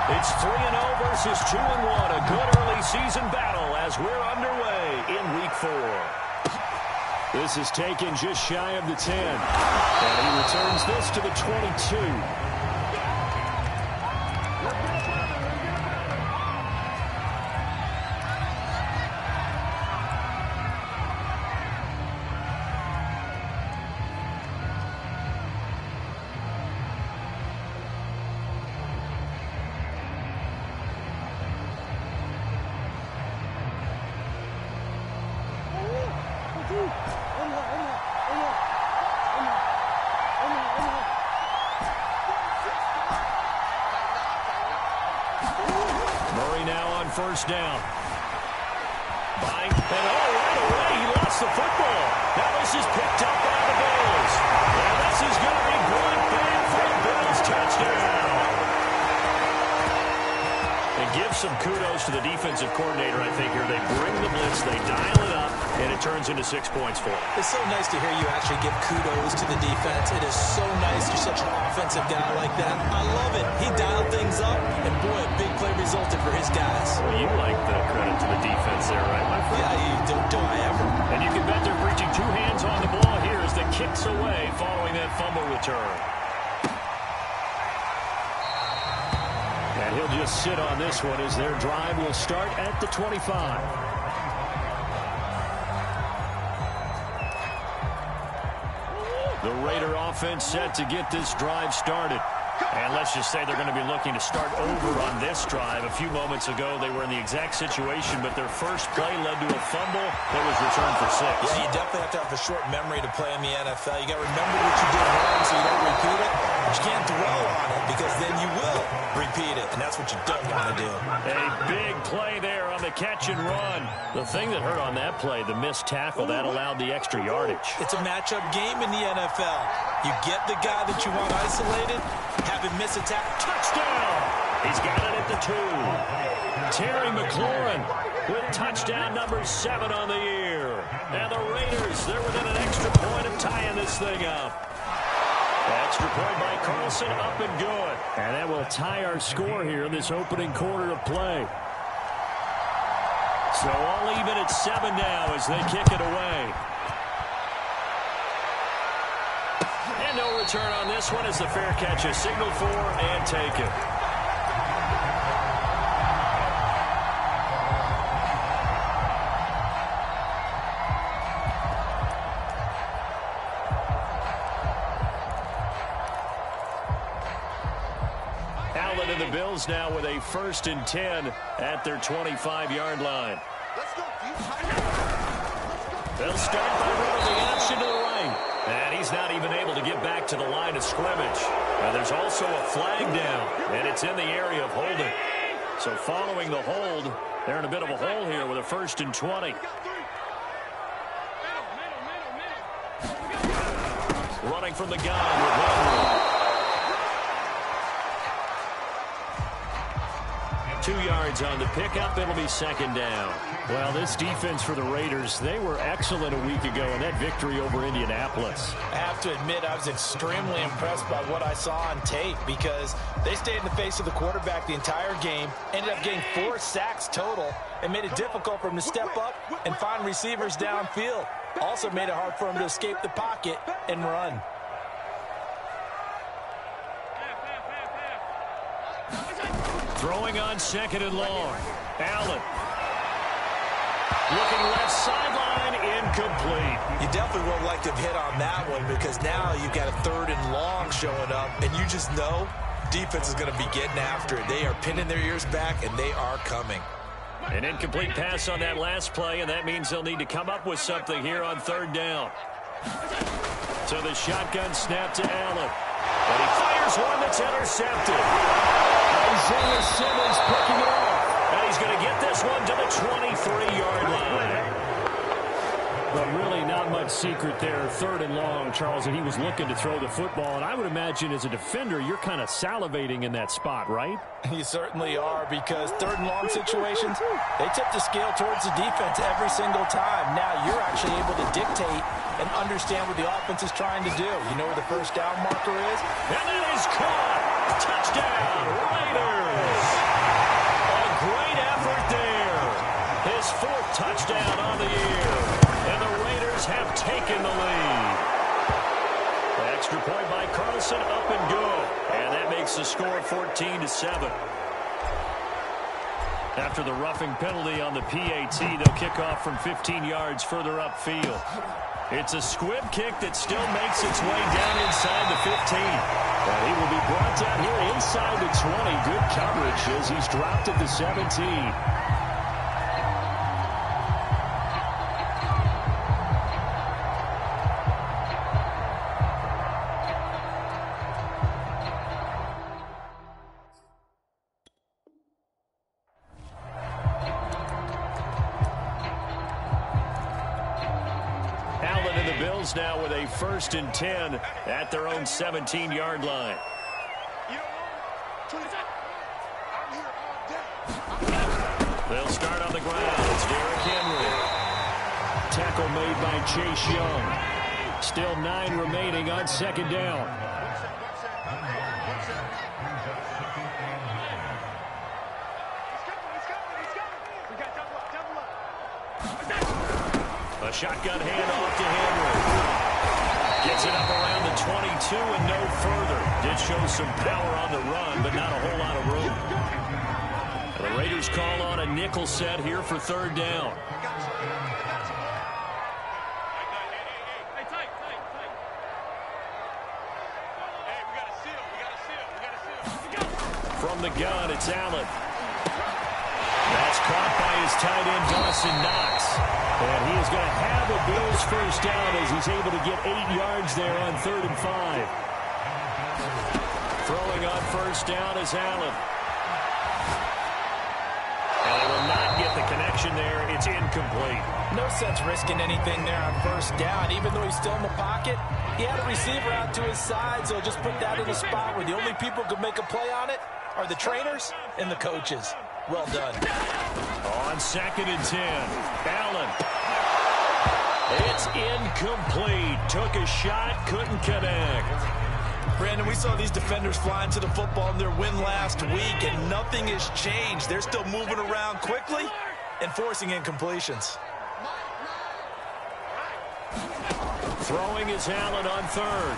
It's 3-0 versus 2-1. A good early season battle as we're underway in Week 4. This is taken just shy of the 10. And he returns this to the 22. Murray now on first down. Right away, he lost the football. Now this is picked up by the Bills. And this is going to be brought back for a Bills touchdown. And give some kudos to the defensive coordinator, I think, here. They bring the blitz, they dial it up, and it turns into 6 points for them. It's so nice to hear you actually give kudos to the defense. It is so nice. You're such an offensive guy like that. I love it. He dialed things up, and boy, a big play resulted for his guys. Well, you like the credit to the defense there, right, my friend? Yeah, do I ever. And you can bet they're reaching two hands on the ball here as the kick's away following that fumble return. And he'll just sit on this one as their drive will start at the 25. The Raider offense set to get this drive started. And let's just say they're going to be looking to start over on this drive. A few moments ago, they were in the exact situation, but their first play led to a fumble that was returned for 6. Yeah, you definitely have to have a short memory to play in the NFL. You got to remember what you did wrong so you don't repeat it. But you can't dwell on it because then you will repeat it, and that's what you don't want to do. A big play there on the catch and run. The thing that hurt on that play, the missed tackle, that allowed the extra yardage. It's a matchup game in the NFL. You get the guy that you want isolated, have him miss a tackle. Touchdown! He's got it at the 2. Terry McLaurin with touchdown number 7 on the year. And the Raiders, they're within an extra point of tying this thing up. Extra point by Carlson, up and good. And that will tie our score here in this opening quarter of play. So all even at 7 now as they kick it away. And no return on this one as the fair catch is signaled for and taken. Allen and the Bills now with a 1st and 10 at their 25-yard line. They'll start by running the option to the right. And he's not even able to get back to the line of scrimmage. And there's also a flag down, and it's in the area of holding. So following the hold, they're in a bit of a hole here with a 1st and 20. Running from the gun with Henry. 2 yards on the pickup. It'll be 2nd down. Well, this defense for the Raiders, they were excellent a week ago in that victory over Indianapolis. I have to admit, I was extremely impressed by what I saw on tape because they stayed in the face of the quarterback the entire game, ended up getting 4 sacks total, and made it difficult for him to step up and find receivers downfield. Also made it hard for him to escape the pocket and run. Throwing on 2nd and long. Allen. Looking left sideline, incomplete. You definitely would like to have hit on that one because now you've got a 3rd and long showing up, and you just know defense is going to be getting after it. They are pinning their ears back, and they are coming. An incomplete pass on that last play, and that means they'll need to come up with something here on 3rd down. So the shotgun snap to Allen. And he fires one that's intercepted. Isaiah Simmons picking it off. And he's going to get this one to the 23-yard line. But really not much secret there. 3rd and long, Charles, and he was looking to throw the football. And I would imagine as a defender, you're kind of salivating in that spot, right? You certainly are, because 3rd and long situations, they tip the scale towards the defense every single time. Now you're actually able to dictate and understand what the offense is trying to do. You know where the 1st down marker is? And that is caught. Touchdown, Raiders. score 14-7. After the roughing penalty on the PAT, they'll kick off from 15 yards further upfield. It's a squib kick that still makes its way down inside the 15. And he will be brought down here inside the 20. Good coverage as he's dropped at the 17. Now with a 1st and 10 at their own 17-yard line. They'll start on the ground. It's Derrick Henry. Tackle made by Chase Young. Still 9 remaining on 2nd down. A shotgun handoff to Henry. Gets it up around the 22 and no further. Did show some power on the run, but not a whole lot of room. The Raiders call on a nickel set here for 3rd down. From the gun, it's Allen. That's caught by his tight end, Dawson Knox. And he is going to have a Bills 1st down as he's able to get 8 yards there on 3rd and 5. Throwing on 1st down is Allen. And they will not get the connection there. It's incomplete. No sense risking anything there on 1st down. Even though he's still in the pocket, he had a receiver out to his side, so just put that in a spot where the only people who can make a play on it are the trainers and the coaches. Well done. On 2nd and 10, Allen. It's incomplete. Took a shot, couldn't connect. Brandon, we saw these defenders flying to the football in their win last week, and nothing has changed. They're still moving around quickly and forcing incompletions. Throwing is Allen on 3rd.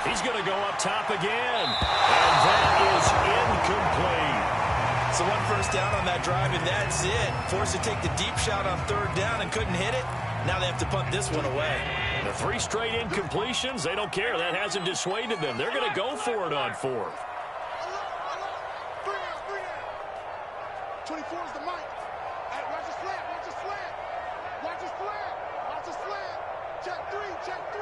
He's going to go up top again. And that is incomplete. So 1 1st down on that drive, and that's it. Forced to take the deep shot on 3rd down and couldn't hit it. Now they have to punt this one away. The 3 straight incompletions, they don't care. That hasn't dissuaded them. They're going to go for it on 4th. 24 is the mic. Hey, watch the slant, watch the slant. Watch the slant, watch the slant. Check 3, check 3.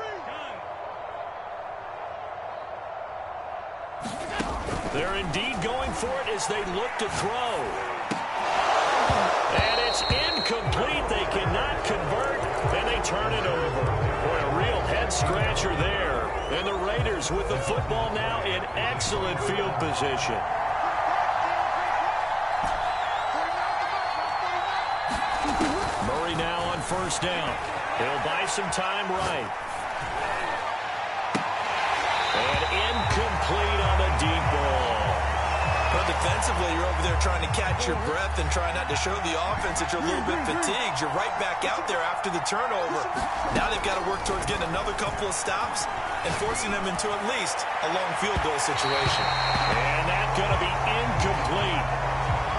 They're indeed going for it as they look to throw. And it's incomplete. They cannot convert, and they turn it over. Boy, a real head-scratcher there. And the Raiders with the football now in excellent field position. Murray now on 1st down. He'll buy some time right. And incomplete on the deep ball. Well, defensively, you're over there trying to catch your breath and try not to show the offense that you're a little bit fatigued. You're right back out there after the turnover. Now they've got to work towards getting another couple of stops and forcing them into at least a long field goal situation. And that's going to be incomplete.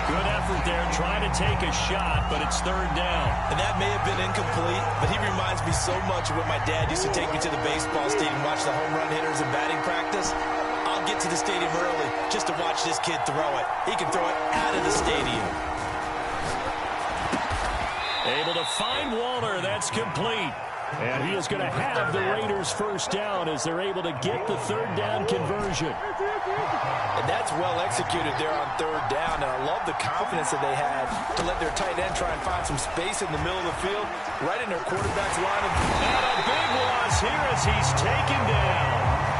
Good effort there, trying to take a shot, but it's 3rd down. And that may have been incomplete, but he reminds me so much of when my dad used to take me to the baseball stadium and watch the home run hitters in batting practice. I'll get to the stadium early just to watch this kid throw it. He can throw it out of the stadium. Able to find Waller. That's complete. And he is going to have the Raiders 1st down as they're able to get the 3rd down conversion. And that's well executed there on 3rd down. And I love the confidence that they had to let their tight end try and find some space in the middle of the field, right in their quarterback's line. And a big loss here as he's taken down.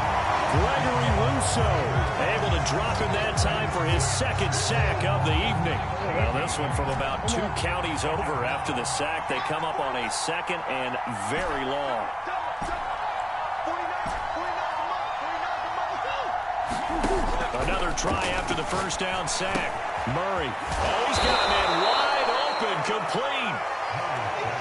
Gregory Rousseau able to drop him that time for his 2nd sack of the evening. Well, this one from about 2 counties over after the sack. They come up on a 2nd and very long. Another try after the 1st down sack. Murray. Oh, he's got a man wide open, complete.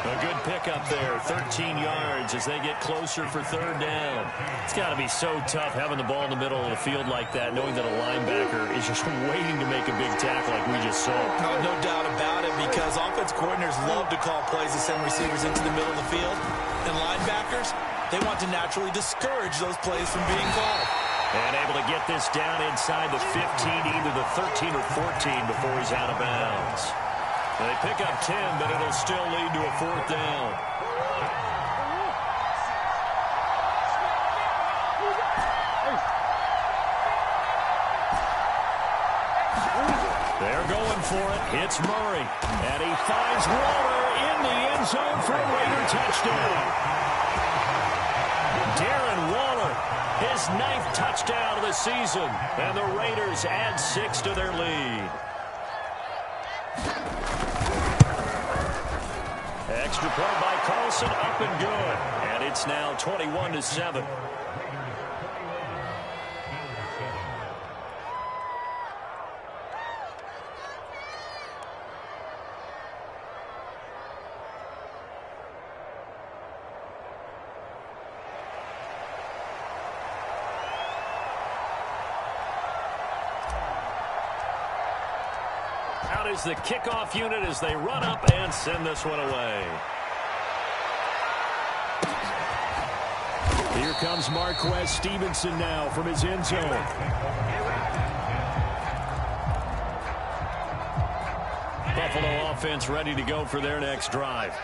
A good pickup there, 13 yards as they get closer for third down. It's got to be so tough having the ball in the middle of the field like that, knowing that a linebacker is just waiting to make a big tackle like we just saw. No doubt about it, because offense coordinators love to call plays to send receivers into the middle of the field. And linebackers, they want to naturally discourage those plays from being called. And able to get this down inside the 15, either the 13 or 14 before he's out of bounds. They pick up 10, but it'll still lead to a fourth down. They're going for it. It's Murray. And he finds Waller in the end zone for a Raider touchdown. Darren Waller, his 9th touchdown of the season. And the Raiders add 6 to their lead. Extra point by Carlson, up and good. And it's now 21-7. Out is the kickoff unit as they run up and send this one away. Here comes Marquez Stevenson now from his end zone. Buffalo offense ready to go for their next drive.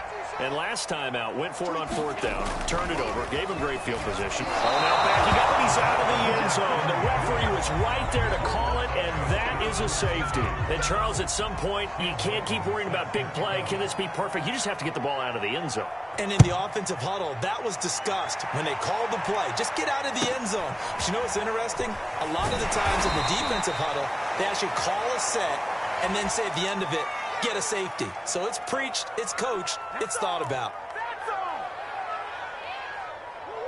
And last time out, went for it on fourth down, turned it over, gave him great field position. Oh, now backing up, and he's out of the end zone. The referee was right there to call it, and that is a safety. And, Charles, at some point, you can't keep worrying about big play. Can this be perfect? You just have to get the ball out of the end zone. And in the offensive huddle, that was discussed when they called the play. Just get out of the end zone. But you know what's interesting? A lot of the times in the defensive huddle, they actually call a set and then say at the end of it, get a safety. So it's preached, it's coached, it's thought about.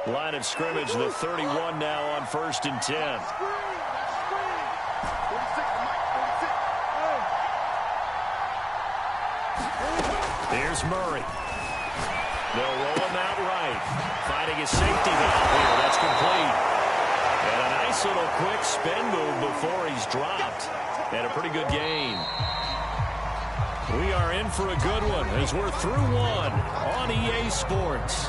Line of scrimmage, the 31 now on 1st and 10. Here's Murray. They'll roll him out right. Finding his safety valve here. That's complete. And a nice little quick spin move before he's dropped. And a pretty good gain. We are in for a good one as we're through one on EA Sports.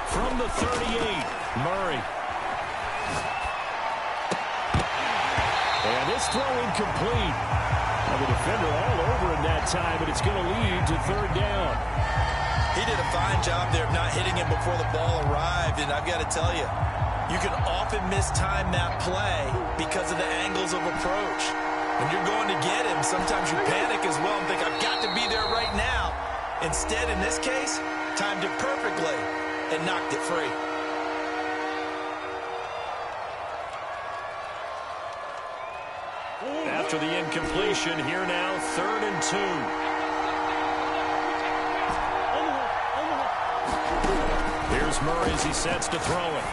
From the 38, Murray. And this throw incomplete. Now the defender all over him that time, but it's going to lead to third down. He did a fine job there of not hitting him before the ball arrived, and I've got to tell you, you can often mistime that play because of the angles of approach. When you're going to get him, sometimes you panic as well and think, I've got to be there right now. Instead, in this case, timed it perfectly and knocked it free. After the incompletion, here now, 3rd and 2. Here's Murray as he sets to throw it.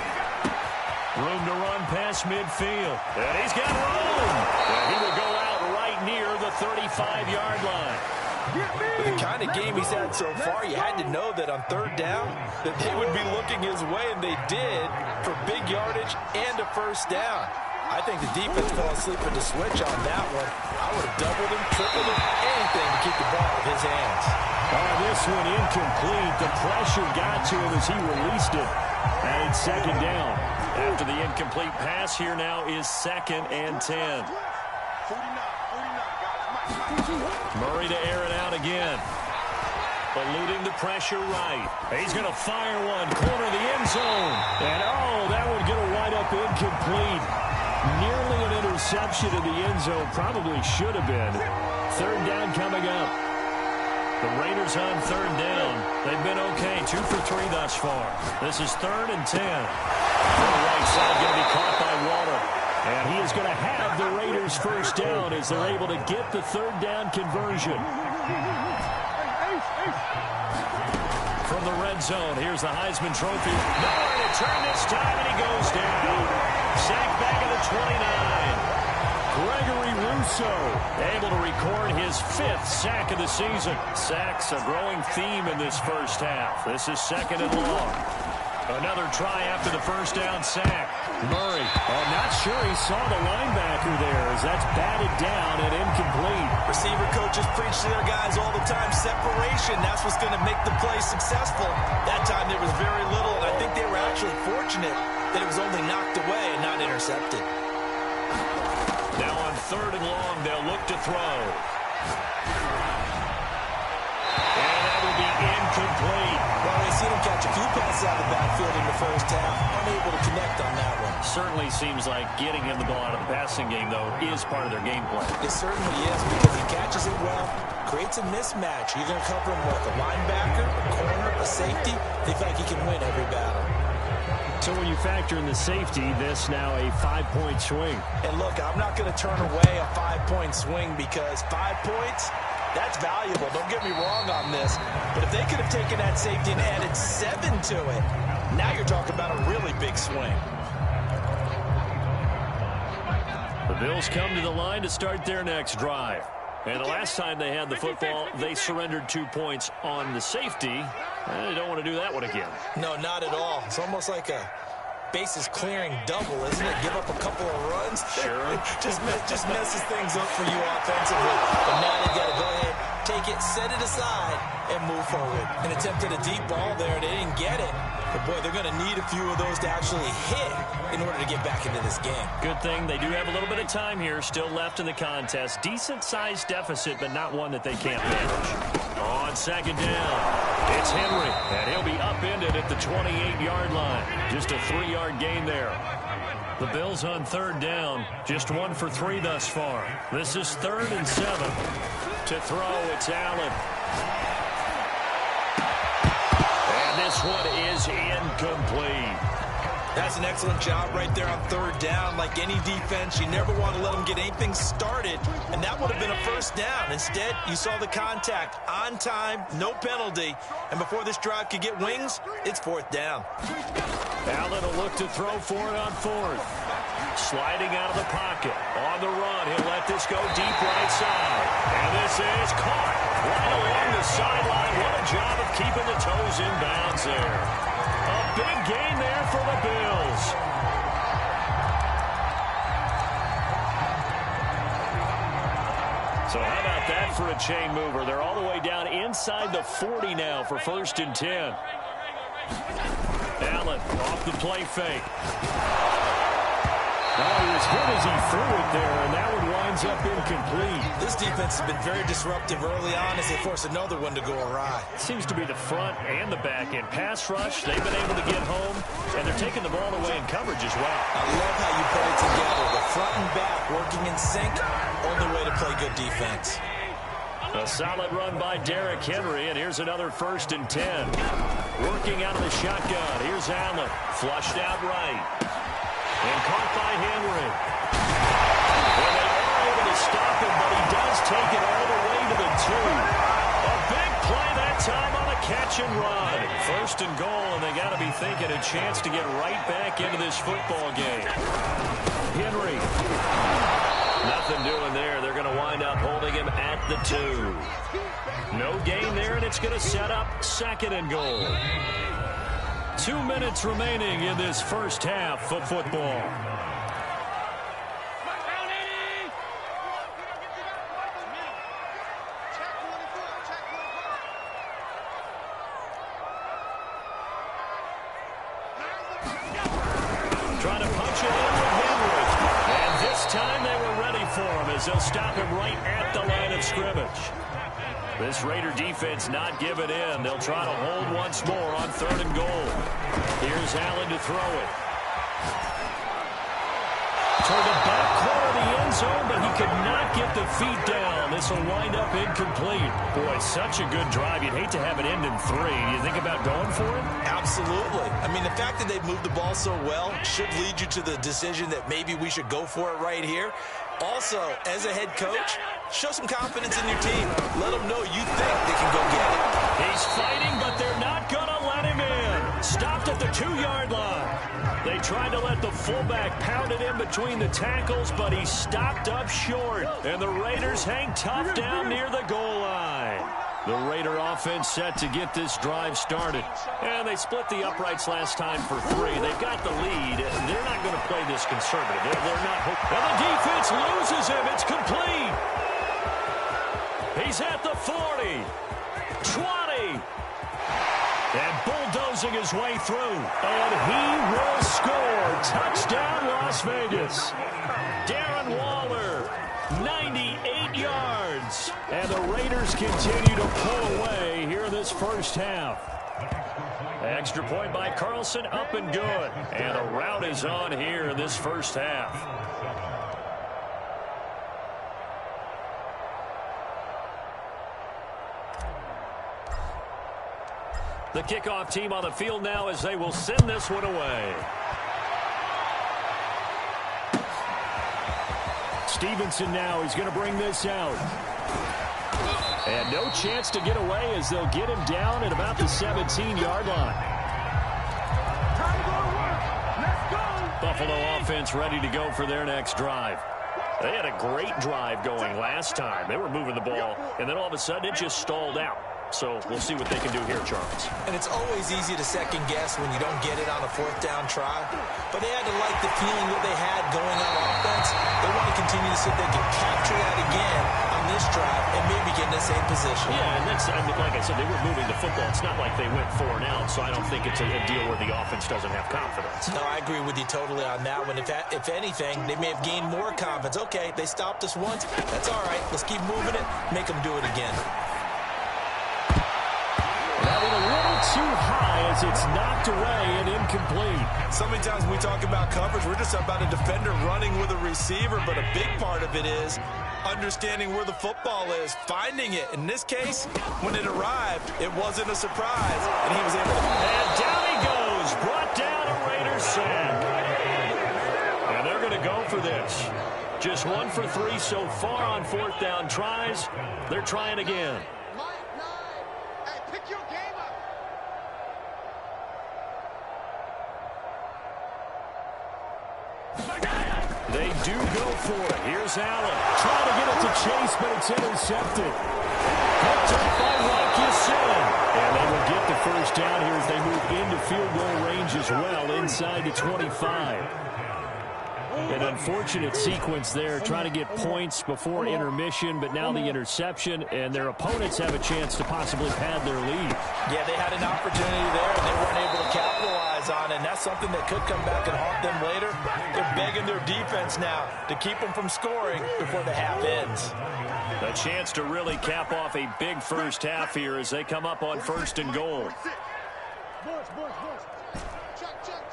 Room to run past midfield. And he's got room. And he will go out right near the 35-yard line. With the kind of game he's had so far, you had to know that on 3rd down that they would be looking his way, and they did, for big yardage and a 1st down. I think the defense fell asleep at the switch on that one. I would have doubled him, tripled him, anything to keep the ball out of his hands. This one incomplete. The pressure got to him as he released it. And it's 2nd down. After the incomplete pass, here now is 2nd and 10. Murray to air it out again. Eluding the pressure right. He's going to fire one. Corner of the end zone. And, that one going to wind up incomplete. Nearly an interception in the end zone. Probably should have been. 3rd down coming up. The Raiders on 3rd down. They've been okay. 2 for 3 thus far. This is 3rd and 10. On the right side, going to be caught by Waller. And he is going to have the Raiders 1st down as they're able to get the 3rd down conversion. From the red zone, here's the Heisman Trophy. Nowhere to turn this time, and he goes down. Sacked back at the 29. Gregory Rousseau able to record his 5th sack of the season. Sacks a growing theme in this first half. This is 2nd and long. Another try after the first down sack. Murray, not sure he saw the linebacker there as that's batted down and incomplete. Receiver coaches preach to their guys all the time. Separation, that's what's going to make the play successful. That time there was very little, and I think they were actually fortunate that it was only knocked away and not intercepted. Now on 3rd and long, they'll look to throw. And that will be incomplete. Well, they've seen him catch a few passes out of the backfield in the first half. Unable to connect on that one. Certainly seems like getting him the ball out of the passing game, though, is part of their game plan. It certainly is because he catches it well, creates a mismatch. You're going to cover him with a linebacker, a corner, a safety. They feel like he can win every battle. So when you factor in the safety, this now a 5-point swing. And look, I'm not going to turn away a 5-point swing because 5 points, that's valuable. Don't get me wrong on this. But if they could have taken that safety and added 7 to it, now you're talking about a really big swing. The Bills come to the line to start their next drive. And the last time they had the football, they surrendered 2 points on the safety. They don't want to do that one again. No, not at all. It's almost like a bases clearing double, isn't it? Give up a couple of runs. Sure. just messes things up for you offensively. But now they got to go ahead, take it, set it aside, and move forward. And attempted a deep ball there. They didn't get it. But, boy, they're going to need a few of those to actually hit in order to get back into this game. Good thing they do have a little bit of time here still left in the contest. Decent-sized deficit, but not one that they can't manage. On 2nd down, it's Henry, and he'll be upended at the 28-yard line. Just a 3-yard gain there. The Bills on 3rd down, just 1 for 3 thus far. This is 3rd and 7. To throw, it's Allen. And this one is incomplete. That's an excellent job right there on 3rd down. Like any defense, you never want to let them get anything started, and that would have been a first down. Instead, you saw the contact on time, no penalty, and before this drive could get wings, it's 4th down. Allen will look to throw for it on 4th. Sliding out of the pocket. On the run, he'll let this go deep right side. And this is caught right along the sideline. What a job of keeping the toes in bounds there. A big gain there for the Bills. So how about that for a chain mover? They're all the way down inside the 40 now for 1st and 10. Allen off the play fake. Oh, he was hit as he threw it there, and that one winds up incomplete. This defense has been very disruptive early on as they force another one to go awry. Seems to be the front and the back end. Pass rush, they've been able to get home, and they're taking the ball away in coverage as well. I love how you put it together. The front and back working in sync, only way to play good defense. A solid run by Derrick Henry, and here's another 1st and 10. Working out of the shotgun. Here's Allen, flushed out right. And caught by Henry. And they are able to stop him, but he does take it all the way to the 2. A big play that time on a catch and run. 1st and goal, and they got to be thinking a chance to get right back into this football game. Henry. Nothing doing there. They're going to wind up holding him at the 2. No gain there, and it's going to set up 2nd and goal. 2 minutes remaining in this first half of football. Trying to punch it in with Henry. And this time they were ready for him as they'll stop him right at the line of scrimmage. This Raider defense not giving in. They'll try to hold once more on 3rd and goal. Here's Allen to throw it. Toward the back corner of the end zone, but he could not get the feet down. This will wind up incomplete. Boy, such a good drive. You'd hate to have it end in 3. Do you think about going for it? Absolutely. I mean, the fact that they've moved the ball so well should lead you to the decision that maybe we should go for it right here. Also, as a head coach, show some confidence in your team. Let them know you think they can go get it. He's fighting, but they're not going to let him in. Stopped at the 2-yard line. They tried to let the fullback pound it in between the tackles, but he stopped up short. And the Raiders hang tough down near the goal line. The Raider offense set to get this drive started. And they split the uprights last time for 3. They've got the lead. They're not going to play this conservative. They're not hoping. And the defense loses him. It's complete. He's at the 40. 20. And bulldozing his way through. And he will score. Touchdown, Las Vegas. Darren Waller, 98 yards. And the Raiders continue to pull away here in this first half. Extra point by Carlson, up and good. And the route is on here in this first half. The kickoff team on the field now as they will send this one away. Stevenson now, he's going to bring this out. And no chance to get away as they'll get him down at about the 17-yard line. Time to go to work. Let's go. Buffalo offense ready to go for their next drive. They had a great drive going last time. They were moving the ball, and then all of a sudden it just stalled out. So we'll see what they can do here, Charles. And it's always easy to second guess when you don't get it on a 4th down try. But they had to like the feeling that they had going on offense. They want to continue to see if they can capture that again on this drive and maybe get in the same position. Yeah, and that's, I mean, like I said, they were moving the football. It's not like they went 4 and out, so I don't think it's a deal where the offense doesn't have confidence. No, I agree with you totally on that one. If anything, they may have gained more confidence. Okay, they stopped us once. That's all right. Let's keep moving it. Make them do it again. That one a little too high as it's knocked away and incomplete. So many times when we talk about coverage, we're just about a defender running with a receiver, but a big part of it is understanding where the football is, finding it. In this case, when it arrived, it wasn't a surprise, and he was able to... And down he goes, brought down a Raiders sack. And they're going to go for this. Just 1 for 3 so far on 4th down tries. They're trying again. They do go for it. Here's Allen. Trying to get it to Chase, but it's intercepted. Picked up by Rock-Ya-Sin. And they will get the first down here as they move into field goal range as well, inside the 25. An unfortunate sequence there, trying to get points before intermission, but now the interception, and their opponents have a chance to possibly pad their lead. Yeah, they had an opportunity there, and they weren't able to capitalize on it, and that's something that could come back and haunt them later. They're begging their defense now to keep them from scoring before the half ends. A chance to really cap off a big first half here as they come up on 1st and goal. Boys.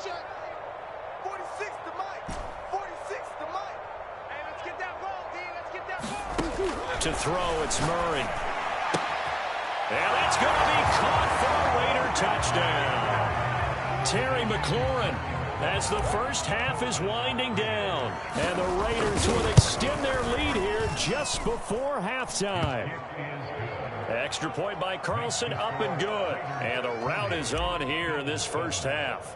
Check. 46 to Mike. 46 to Mike. Hey, let's get that ball, D. Let's get that ball. To throw, it's Murray. And that's going to be caught for a Raider touchdown. Terry McLaurin as the first half is winding down. And the Raiders will extend their lead here just before halftime. Extra point by Carlson, up and good. And the route is on here in this first half.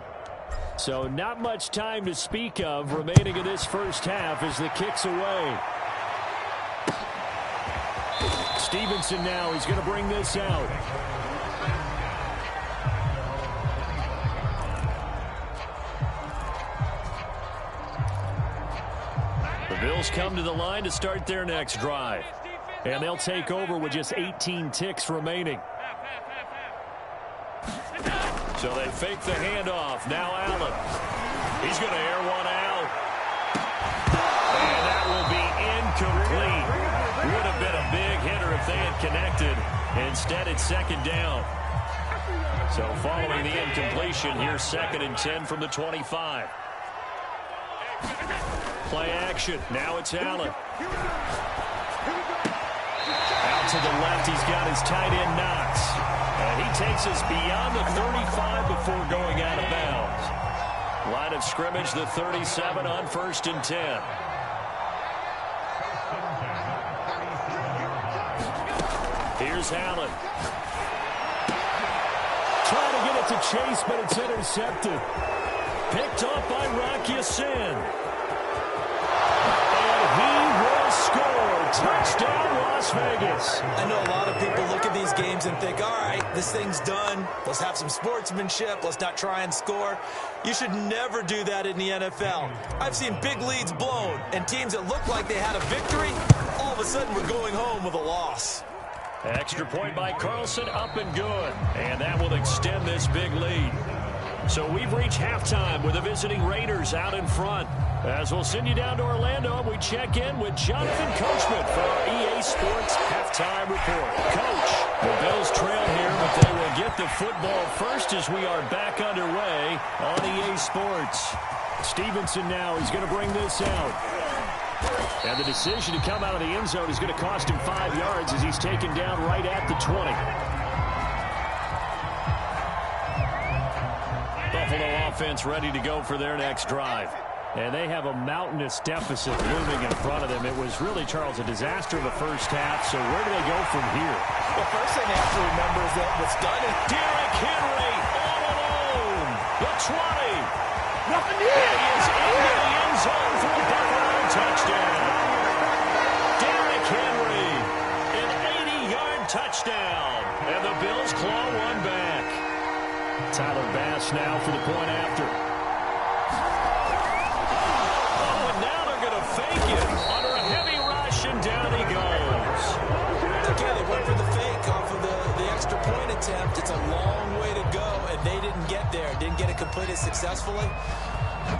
So not much time to speak of remaining in this first half as the kick's away. Stevenson now, he's going to bring this out. The Bills come to the line to start their next drive. And they'll take over with just 18 ticks remaining. So they fake the handoff. Now Allen. He's going to air one out. And that will be incomplete. Would have been a big hitter if they had connected. Instead, it's 2nd down. So following the incompletion, here's 2nd and 10 from the 25. Play action. Now it's Allen. Out to the left, he's got his tight end Knox. And he takes us beyond the 35 before going out of bounds. Line of scrimmage, the 37 on 1st and 10. Here's Allen. Trying to get gets a chase, but it's intercepted. Picked off by Rocky Sin. And he will score. Touchdown, Las Vegas. I know a lot of people look at these games and think, all right, this thing's done. Let's have some sportsmanship. Let's not try and score. You should never do that in the NFL. I've seen big leads blown, and teams that looked like they had a victory, all of a sudden we're going home with a loss. Extra point by Carlson, up and good. And that will extend this big lead. So we've reached halftime with the visiting Raiders out in front. As we'll send you down to Orlando, we check in with Jonathan Coachman for our EA Sports Halftime Report. Coach, the Bills trail here, but they will get the football first as we are back underway on EA Sports. Stevenson now, he's going to bring this out. And the decision to come out of the end zone is going to cost him 5 yards as he's taken down right at the 20. Buffalo offense ready to go for their next drive. And they have a mountainous deficit looming in front of them. It was really, Charles, a disaster in the first half. So where do they go from here? The first thing they have to remember is that what's done is Derrick Henry all alone. The 20. Nothing And here. he is into the end zone for a Buffalo touchdown. Derrick Henry, an 80-yard touchdown. And the Bills claw one back. Tyler Bass now for the point after. Fake it under a heavy rush, and down he goes. Again, they went for the fake off of the extra point attempt. It's a long way to go, and they didn't get there. Didn't get it completed successfully.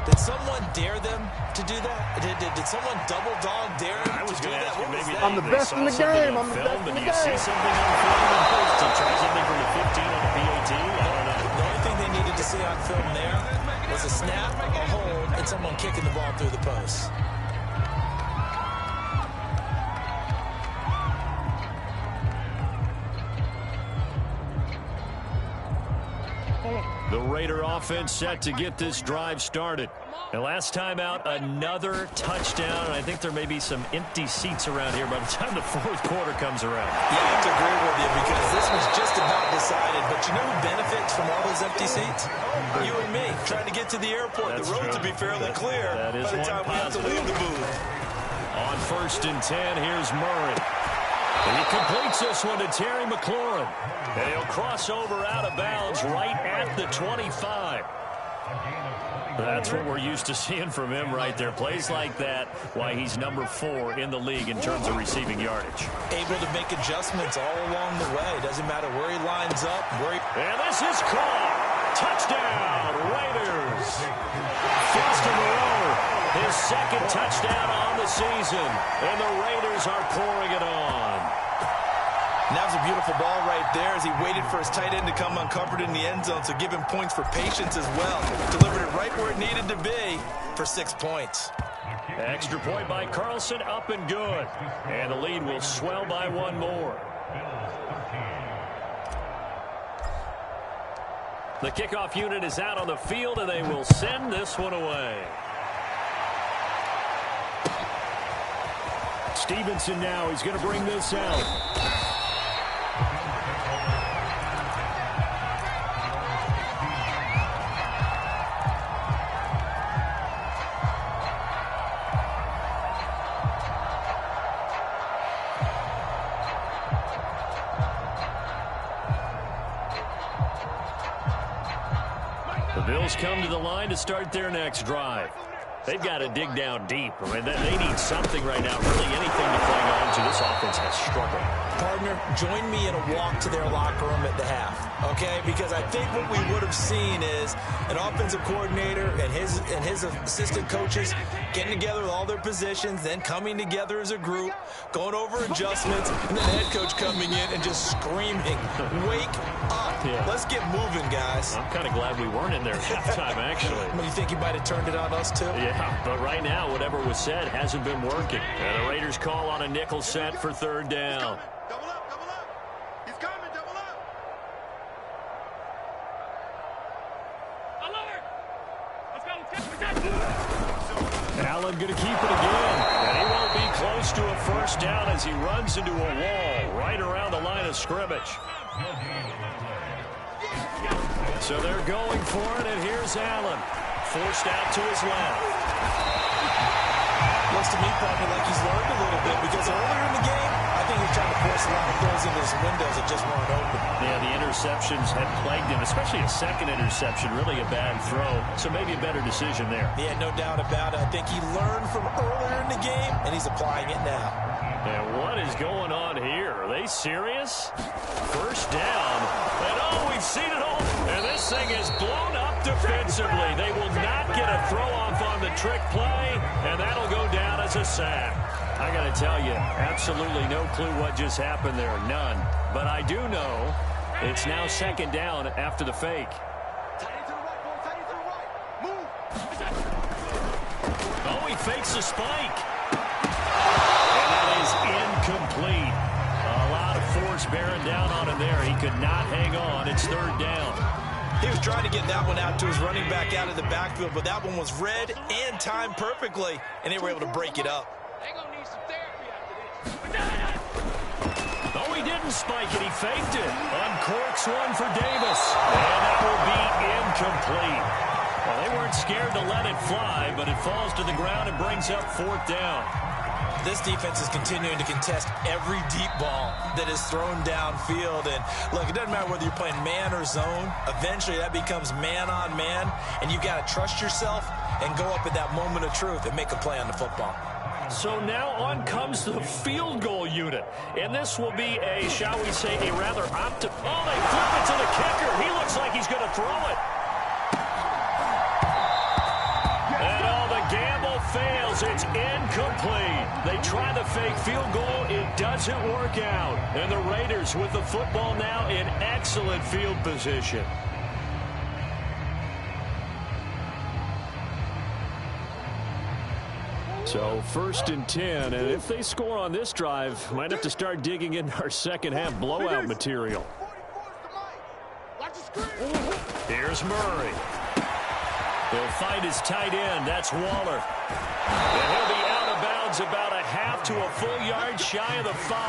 Did someone dare them to do that? Did someone double dog dare them I was to do going to that? ask you, What was maybe that? I'm the best in the game. I'm the best in the Do you see game. something on film in post to try something from the 15 on the PAT? I don't know. The only thing they needed to see on film there was a snap, a hold, and someone kicking the ball through the post. The Raider offense set to get this drive started. And last time out, another touchdown. And I think there may be some empty seats around here by the time the fourth quarter comes around. Yeah, I have to agree with you because this was just about decided. But you know who benefits from all those empty seats? You and me, trying to get to the airport. That's the roads true. will be fairly clear That is by the one time we have to positive. leave the booth. On 1st and 10, here's Murray. And he completes this one to Terry McLaurin. And he'll cross over out of bounds right at the 25. That's what we're used to seeing from him right there. Plays like that, why he's number 4 in the league in terms of receiving yardage. Able to make adjustments all along the way. Doesn't matter where he lines up. And this is caught. Touchdown, Raiders. First in a row. His second touchdown on the season. And the Raiders are pouring it on. And that was a beautiful ball right there as he waited for his tight end to come uncovered in the end zone. So give him points for patience as well. Delivered it right where it needed to be for 6 points. Extra point by Carlson, up and good. And the lead will swell by one more. The kickoff unit is out on the field, and they will send this one away. Stevenson now, he's going to bring this out. The Bills come to the line to start their next drive. They've got to dig down deep. I mean, they need something right now, really anything to cling on to. This offense has struggled. Partner, join me in a walk to their locker room at the half, okay? Because I think what we would have seen is an offensive coordinator and his assistant coaches getting together with all their positions, then coming together as a group, going over adjustments, and then the head coach coming in and just screaming, wake up. Yeah. Let's get moving, guys. I'm kind of glad we weren't in there at halftime, actually. You think he might have turned it on us, too? Yeah, but right now, whatever was said hasn't been working. And the Raiders call on a nickel set for third down. Double up, double up. He's coming, double up. Alert! Let's go. Allen going to keep it again. And he won't be close to a first down as he runs into a wall right around the line of scrimmage. So they're going for it, and here's Allen. Forced out to his left. Looks to me probably like he's learned a little bit because earlier in the game, I think he was trying to force a lot of throws into his windows that just weren't open. Yeah, the interceptions had plagued him, especially a second interception, really a bad throw. So maybe a better decision there. Yeah, no doubt about it. I think he learned from earlier in the game, and he's applying it now. And what is going on here? Are they serious? First down. And oh, we've seen it all. And this thing is blown up defensively. They will not get a throw off on the trick play, and that'll go down as a sack. I got to tell you, absolutely no clue what just happened there. None. But I do know it's now second down after the fake. Oh, he fakes the spike. And that is incomplete. A lot of force bearing down on him there. He could not hang on. It's third down. He was trying to get that one out to his running back out of the backfield, but that one was read and timed perfectly, and they were able to break it up. Oh, he didn't spike it. He faked it. Uncorks one for Davis. And that will be incomplete. Well, they weren't scared to let it fly, but it falls to the ground and brings up fourth down. This defense is continuing to contest every deep ball that is thrown downfield. And, look, it doesn't matter whether you're playing man or zone. Eventually, that becomes man on man, and you've got to trust yourself and go up at that moment of truth and make a play on the football. So now on comes the field goal unit. And this will be a, shall we say, a rather Oh, they flip it to the kicker. He looks like he's going to throw it. And oh, the gamble fails. It's incomplete. They try the fake field goal. It doesn't work out. And the Raiders with the football now in excellent field position. So first and 10, and if they score on this drive, might have to start digging into our second half blowout material. Here's Murray. He'll find his tight end. That's Waller. And he'll be out of bounds about a half to a full yard shy of the 5.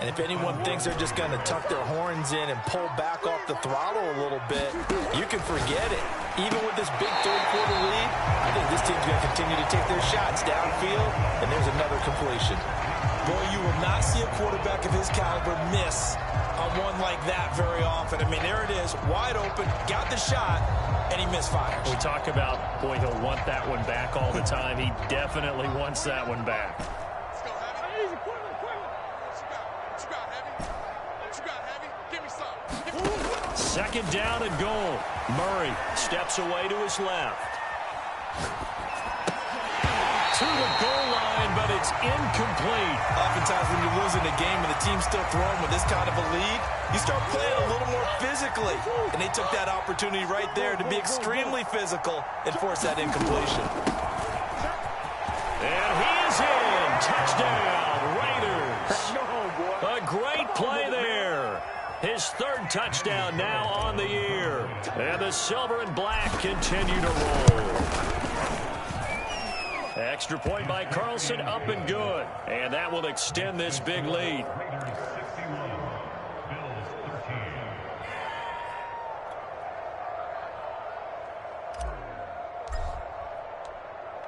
And if anyone thinks they're just going to tuck their horns in and pull back off the throttle a little bit, you can forget it. Even with this big third-quarter lead, I think this team's going to continue to take their shots downfield, and there's another completion. Boy, you will not see a quarterback of his caliber miss on one like that very often. I mean, there it is, wide open, got the shot, and he misfires. We talk about, boy, he'll want that one back all the time. He definitely wants that one back. Second down and goal. Murray steps away to his left. To the goal line, but it's incomplete. Oftentimes when you're losing a game and the team's still throwing with this kind of a lead, you start playing a little more physically. And they took that opportunity right there to be extremely physical and force that incompletion. And he is in. Touchdown, Raiders. A great play there. His third touchdown now on the year. And the silver and black continue to roll. Extra point by Carlson, up and good. And that will extend this big lead.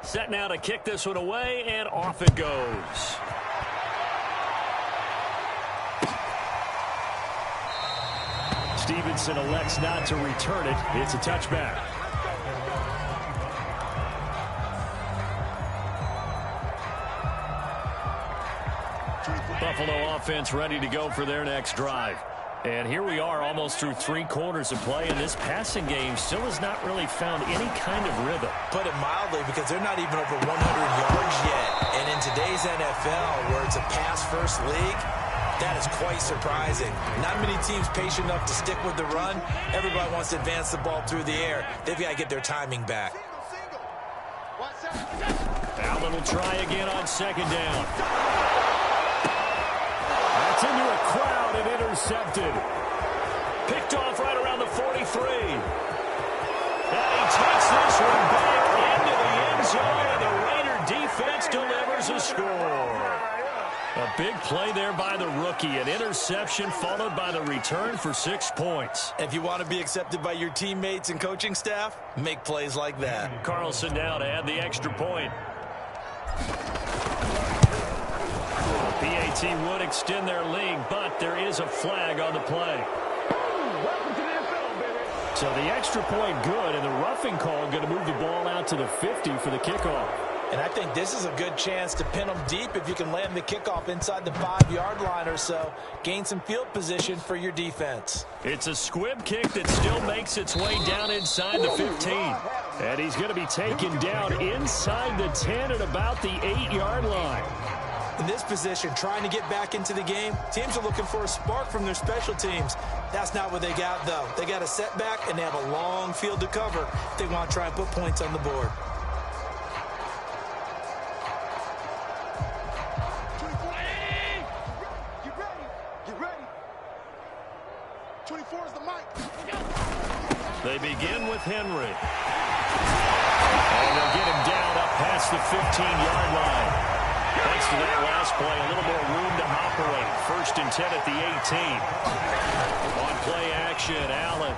Set now to kick this one away, and off it goes. Stevenson elects not to return it. It's a touchback. Buffalo offense ready to go for their next drive. And here we are almost through 3 quarters of play, and this passing game still has not really found any kind of rhythm. Put it mildly, because they're not even over 100 yards yet. And in today's NFL, where it's a pass-first league, that is quite surprising. Not many teams patient enough to stick with the run. Everybody wants to advance the ball through the air. They've got to get their timing back. Allen will try again on second down. That's into a crowd and intercepted. Picked off right around the 43. And he takes this one back into the end zone, and the Raider defense delivers a score. A big play there by the rookie. An interception followed by the return for 6 points. If you want to be accepted by your teammates and coaching staff, make plays like that. Carlson now to add the extra point. The PAT would extend their lead, but there is a flag on the play. So the extra point good, and the roughing call going to move the ball out to the 50 for the kickoff. And I think this is a good chance to pin them deep if you can land the kickoff inside the 5-yard line or so. Gain some field position for your defense. It's a squib kick that still makes its way down inside the 15. And he's going to be taken down inside the 10 at about the 8-yard line. In this position, trying to get back into the game, teams are looking for a spark from their special teams. That's not what they got, though. They got a setback, and they have a long field to cover if they want to try and put points on the board. 24 is the mic. They begin with Henry. And they'll get him down up past the 15-yard line. Thanks to that last play, a little more room to operate. 1st and 10 at the 18. On play action, Allen.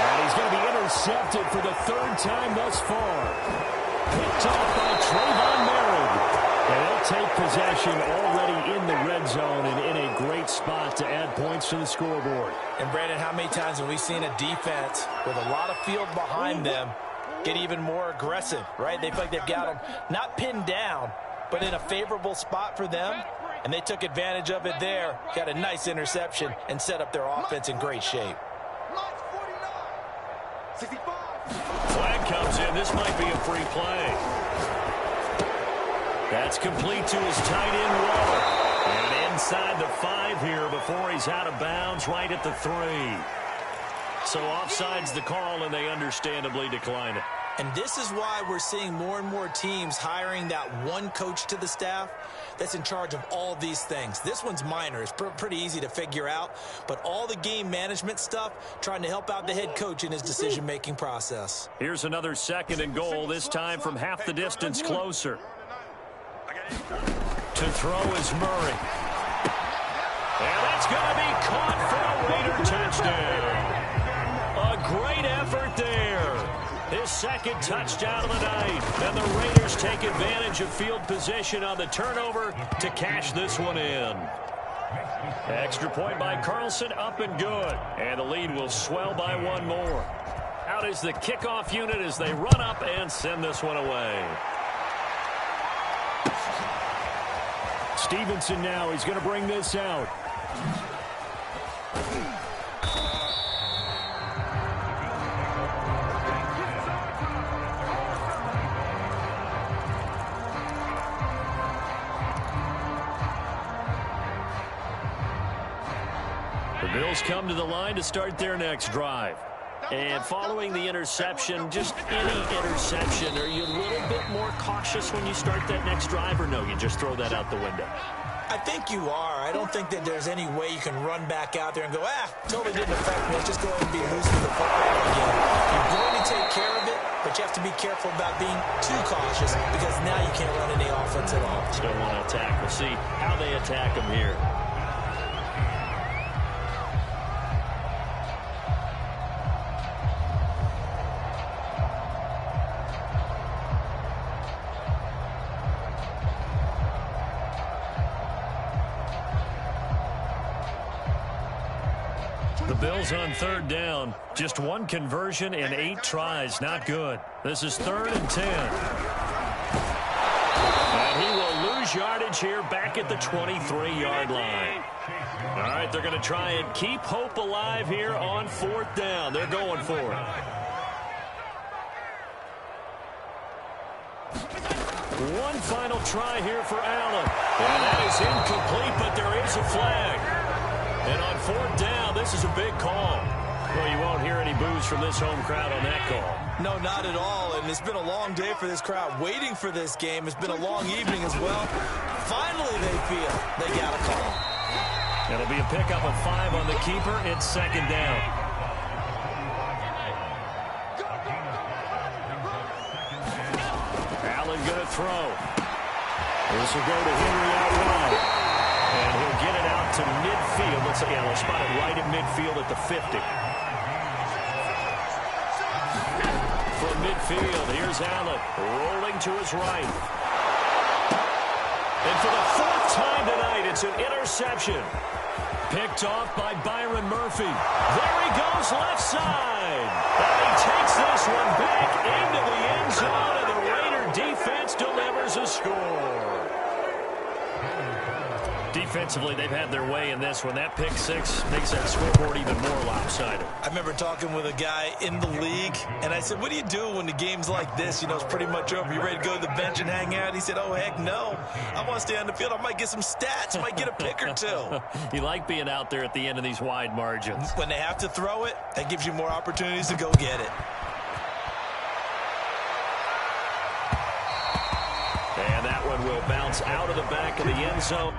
And he's going to be intercepted for the 3rd time thus far. Picked off by Trayvon Merritt. And they'll take possession already in the red zone and in a great spot to add points to the scoreboard. And, Brandon, how many times have we seen a defense with a lot of field behind them get even more aggressive, right? They feel like they've got them not pinned down, but in a favorable spot for them, and they took advantage of it there, got a nice interception, and set up their offense in great shape. Mike's 49. 65. Flag comes in. This might be a free play. That's complete to his tight end, Waller. And inside the 5 here before he's out of bounds right at the 3. So offside's the call, and they understandably decline it. And this is why we're seeing more and more teams hiring that one coach to the staff that's in charge of all these things. This one's minor. It's pretty easy to figure out. But all the game management stuff, trying to help out the head coach in his decision-making process. Here's another 2nd and goal, this time from half the distance closer. To throw is Murray. And that's going to be caught for a Raider touchdown. A great effort there. His 2nd touchdown of the night. And the Raiders take advantage of field position on the turnover to cash this one in. Extra point by Carlson, up and good. And the lead will swell by 1 more. Out is the kickoff unit as they run up and send this one away. Stevenson now, he's going to bring this out. The Bills come to the line to start their next drive. And following the interception, just any interception, are you a little bit more cautious when you start that next drive, or no, you just throw that out the window? I think you are. I don't think that there's any way you can run back out there and go, totally didn't affect me. Let's just go ahead and be loose with the football again. You're going to take care of it, but you have to be careful about being too cautious because now you can't run any offense at all. Still want to attack. We'll see how they attack them here. The Bills on 3rd down. Just 1 conversion and 8 tries. Not good. This is 3rd and 10. And he will lose yardage here back at the 23-yard line. All right, they're going to try and keep hope alive here on 4th down. They're going for it. One final try here for Allen. And that is incomplete, but there is a flag. And on 4th down, this is a big call. Well, you won't hear any boos from this home crowd on that call. No, not at all. And it's been a long day for this crowd waiting for this game. It's been a long evening as well. Finally, they feel they got a call. It'll be a pickup of 5 on the keeper. It's 2nd down. Allen going to throw. This will go to Henry out wide. And he'll get it out to midfield. We'll spot it right in midfield at the 50. From midfield, here's Allen rolling to his right. And for the fourth time tonight, it's an interception. Picked off by Byron Murphy. There he goes left side. And he takes this one back into the end zone, and the Raider defense delivers a score. Defensively, they've had their way in this one. That pick six makes that scoreboard even more lopsided. I remember talking with a guy in the league, and I said, what do you do when the game's like this? You know, it's pretty much over. You ready to go to the bench and hang out? He said, oh, heck no. I want to stay on the field. I might get some stats. I might get a pick or two. You like being out there at the end of these wide margins. When they have to throw it, that gives you more opportunities to go get it. And that one will bounce out of the back of the end zone.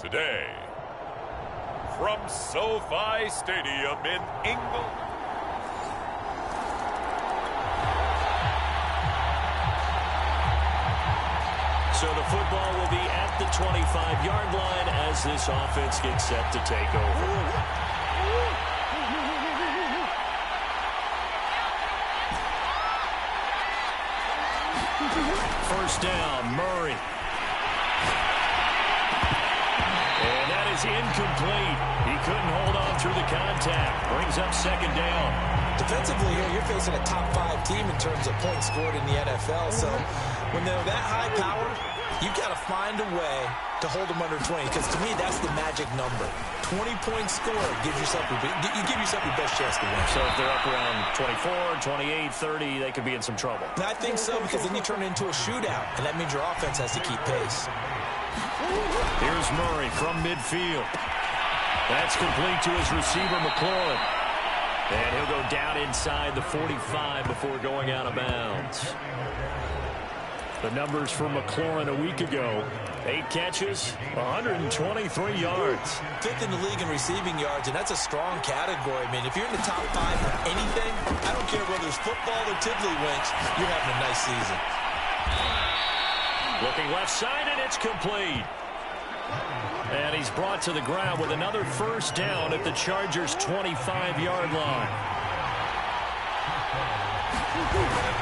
Today, from SoFi Stadium in England. So the football will be at the 25-yard line as this offense gets set to take over. First down, Murray. And that is incomplete. He couldn't hold on through the contact. Brings up second down. Defensively here, you're facing a top 5 team in terms of points scored in the NFL. So when they're that high powered, you've got to find a way to hold them under 20. Because to me, that's the magic number. 20 points scored gives yourself you give yourself your best chance to win. So if they're up around 24, 28, 30, they could be in some trouble. And I think so, because then you turn it into a shootout, and that means your offense has to keep pace. Here's Murray from midfield. That's complete to his receiver, McLaurin. And he'll go down inside the 45 before going out of bounds. The numbers for McLaurin a week ago: 8 catches, 123 yards. 5th in the league in receiving yards, and that's a strong category. I mean, if you're in the top 5 for anything, I don't care whether it's football or tiddlywinks, you're having a nice season. Looking left side, and it's complete. And he's brought to the ground with another first down at the Chargers' 25-yard line.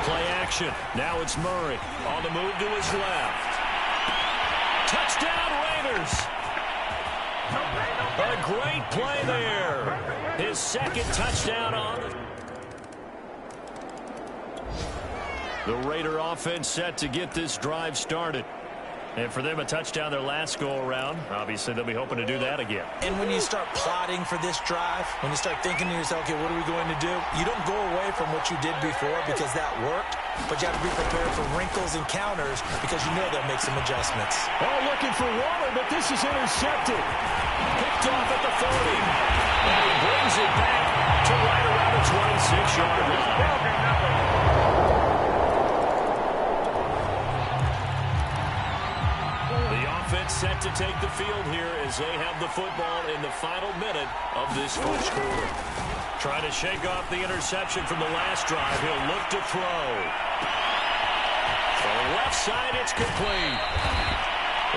Play action. Now it's Murray on the move to his left. Touchdown, Raiders. A great play there. His second touchdown on it. The Raider offense set to get this drive started. And for them, a touchdown their last go-around. Obviously, they'll be hoping to do that again. And when you start plotting for this drive, when you start thinking to yourself, okay, what are we going to do? You don't go away from what you did before because that worked, but you have to be prepared for wrinkles and counters because you know they'll make some adjustments. Oh, looking for Waller, but this is intercepted. Picked off at the 40. And he brings it back to right around the 26-yard line. Set to take the field here as they have the football in the final minute of this first quarter. Trying to shake off the interception from the last drive. He'll look to throw. For the left side, it's complete.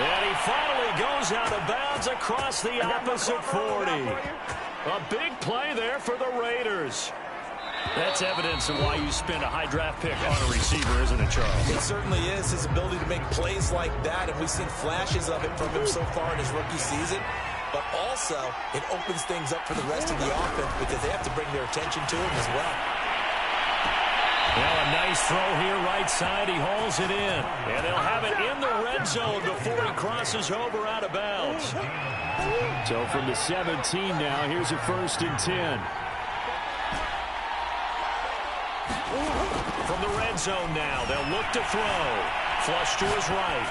And he finally goes out of bounds across the opposite 40. A big play there for the Raiders. That's evidence of why you spend a high draft pick on a receiver, isn't it, Charles? It certainly is. His ability to make plays like that, and we've seen flashes of it from him so far in his rookie season. But also, it opens things up for the rest of the offense because they have to bring their attention to him as well. Well, a nice throw here right side. He hauls it in. And they'll have it in the red zone before he crosses over out of bounds. So from the 17 now, here's a 1st and 10. From the red zone now, they'll look to throw. Flush to his right.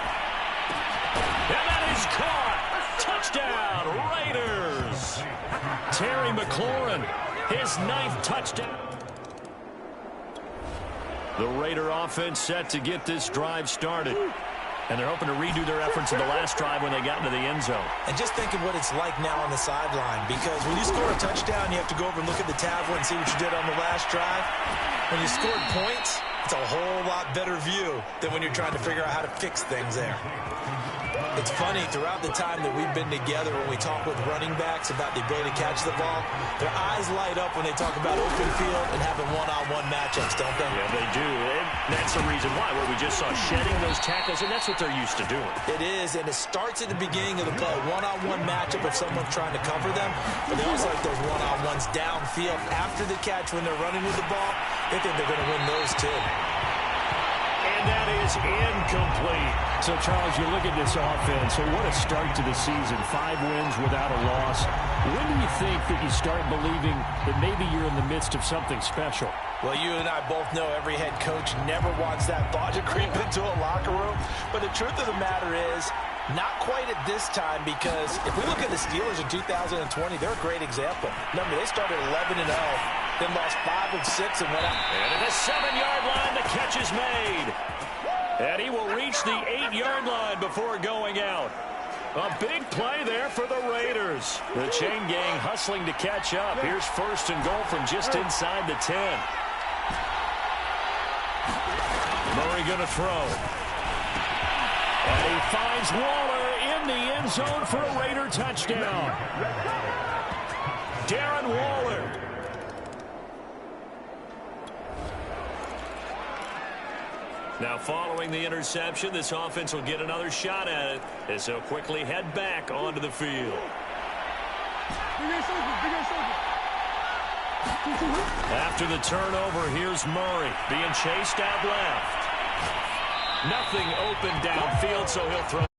And that is caught. Touchdown, Raiders. Terry McLaurin, his 9th touchdown. The Raider offense set to get this drive started. And they're hoping to redo their efforts in the last drive when they got into the end zone. And just think of what it's like now on the sideline, because when you score a touchdown, you have to go over and look at the tablet and see what you did on the last drive. When you scored points, it's a whole lot better view than when you're trying to figure out how to fix things there. It's funny, throughout the time that we've been together, when we talk with running backs about the ability to catch the ball, their eyes light up when they talk about open field and having one-on-one matchups, don't they? Yeah, they do. And that's the reason why, where we just saw shedding those tackles, and that's what they're used to doing. It is, and it starts at the beginning of the play. One-on-one matchup if someone's trying to cover them, but they also like those one-on-ones downfield after the catch when they're running with the ball. They think they're going to win those too. And that is incomplete. So, Charles, you look at this offense, and what a start to the season. 5 wins without a loss. When do you think that you start believing that maybe you're in the midst of something special? Well, you and I both know every head coach never wants that thought to creep into a locker room. But the truth of the matter is, not quite at this time, because if we look at the Steelers in 2020, they're a great example. Remember, they started 11-0, then lost 5 of 6 and went out. And at the 7-yard line, the catch is made. And he will reach the 8-yard line before going out. A big play there for the Raiders. The chain gang hustling to catch up. Here's first and goal from just inside the 10. Murray going to throw. And he finds Waller in the end zone for a Raider touchdown. Darren Waller. Now, following the interception, this offense will get another shot at it as they'll quickly head back onto the field. After the turnover, here's Murray being chased out left. Nothing open downfield, so he'll throw.